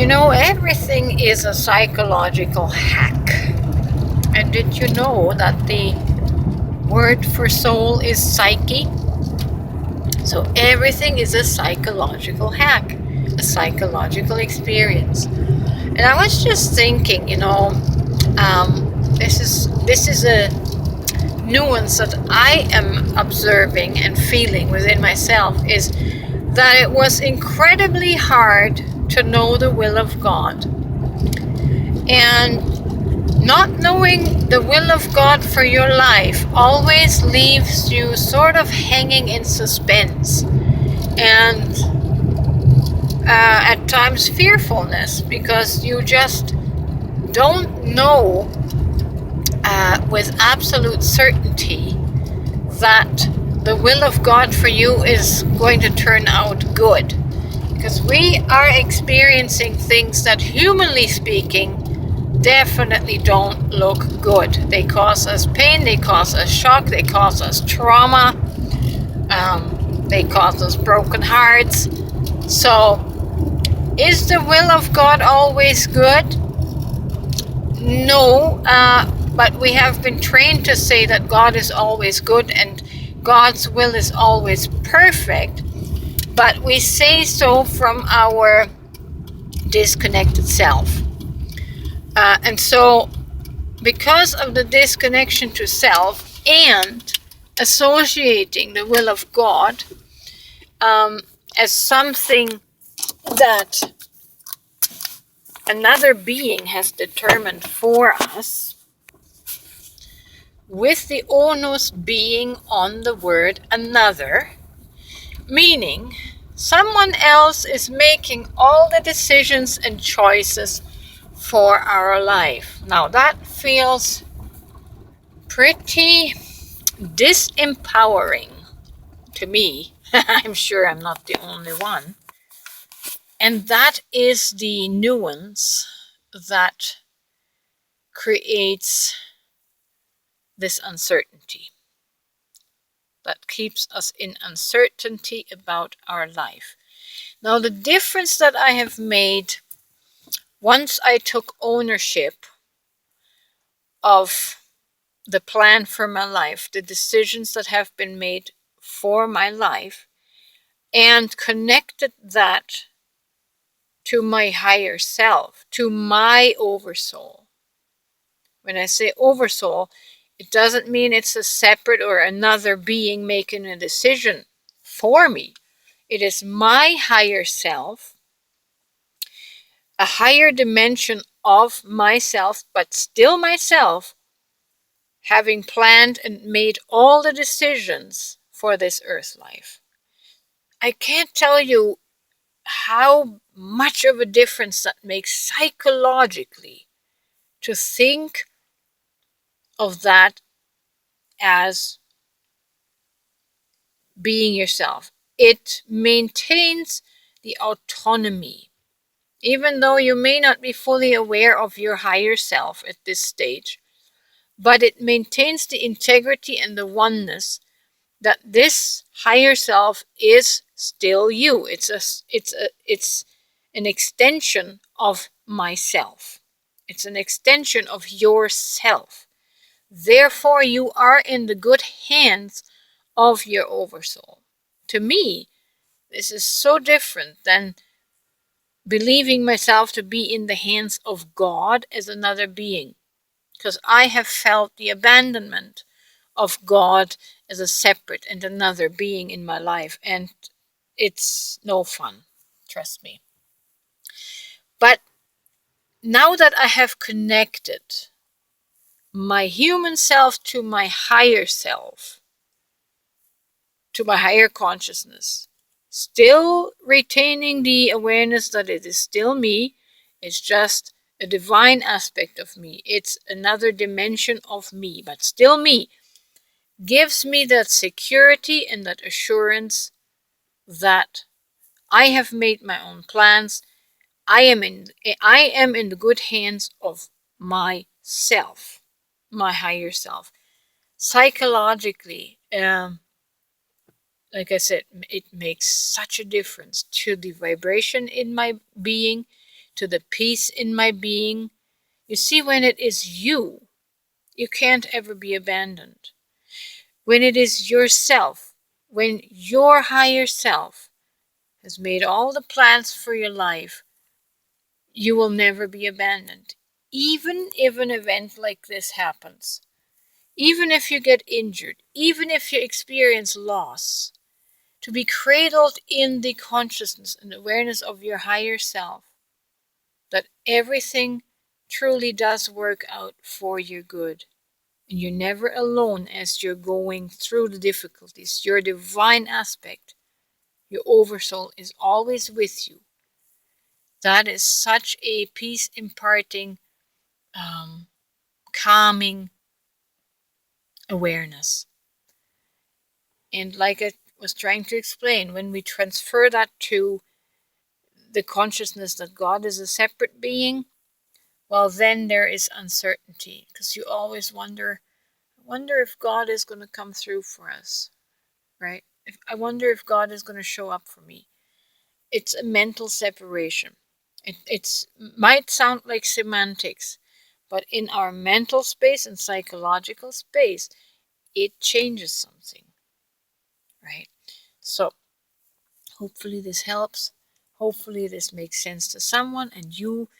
Everything is a psychological hack. And did you know that the word for soul is psyche? So everything is a psychological hack, a psychological experience. And I was just thinking, this is a nuance that I am observing and feeling within myself, is that it was incredibly hard to know the will of God. And not knowing the will of God for your life always leaves you sort of hanging in suspense and at times fearfulness, because you just don't know with absolute certainty that the will of God for you is going to turn out good. Because we are experiencing things that, humanly speaking, definitely don't look good. They cause us pain, they cause us shock, they cause us trauma, they cause us broken hearts. So, is the will of God always good? No, but we have been trained to say that God is always good and God's will is always perfect, but we say so from our disconnected self. And so, because of the disconnection to self and associating the will of God as something that another being has determined for us, with the onus being on the word another, meaning someone else is making all the decisions and choices for our life. Now that feels pretty disempowering to me. I'm sure I'm not the only one. And that is the nuance that creates this uncertainty, that keeps us in uncertainty about our life. Now, the difference that I have made once I took ownership of the plan for my life, the decisions that have been made for my life, and connected that to my higher self, to my oversoul. When I say oversoul, it doesn't mean it's a separate or another being making a decision for me. It is my higher self, a higher dimension of myself, but still myself, having planned and made all the decisions for this earth life. I can't tell you how much of a difference that makes psychologically, to think of that as being yourself. It maintains the autonomy. Even though you may not be fully aware of your higher self at this stage, but it maintains the integrity and the oneness that this higher self is still you. It's an extension of myself. It's an extension of yourself. Therefore, you are in the good hands of your oversoul. To me, this is so different than believing myself to be in the hands of God as another being, because I have felt the abandonment of God as a separate and another being in my life, and it's no fun, trust me. But now that I have connected my human self to my higher self, to my higher consciousness, still retaining the awareness that it is still me, it's just a divine aspect of me, it's another dimension of me, but still me, gives me that security and that assurance that I have made my own plans. I am in the good hands of myself, my higher self. Psychologically, like I said, it makes such a difference to the vibration in my being, to the peace in my being. You see, when it is you, you can't ever be abandoned. When it is yourself, when your higher self has made all the plans for your life, you will never be abandoned. Even if an event like this happens, even if you get injured, even if you experience loss, to be cradled in the consciousness and awareness of your higher self, that everything truly does work out for your good. And you're never alone as you're going through the difficulties. Your divine aspect, your oversoul, is always with you. That is such a peace imparting, calming awareness. And like I was trying to explain, when we transfer that to the consciousness that God is a separate being, well, then there is uncertainty, because you always wonder, I wonder if God is going to come through for us, right? I wonder if God is going to show up for me. It's a mental separation. It's might sound like semantics, but in our mental space and psychological space, it changes something, right? So hopefully this helps. Hopefully this makes sense to someone, and you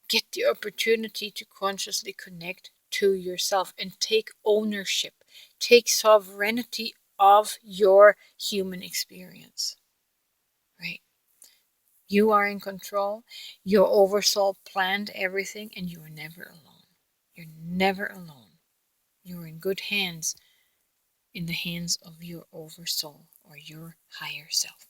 get the opportunity to consciously connect to yourself and take ownership, take sovereignty of your human experience, right? You are in control. Your oversoul planned everything, and you are never alone. You're never alone. You're in good hands, in the hands of your oversoul or your higher self.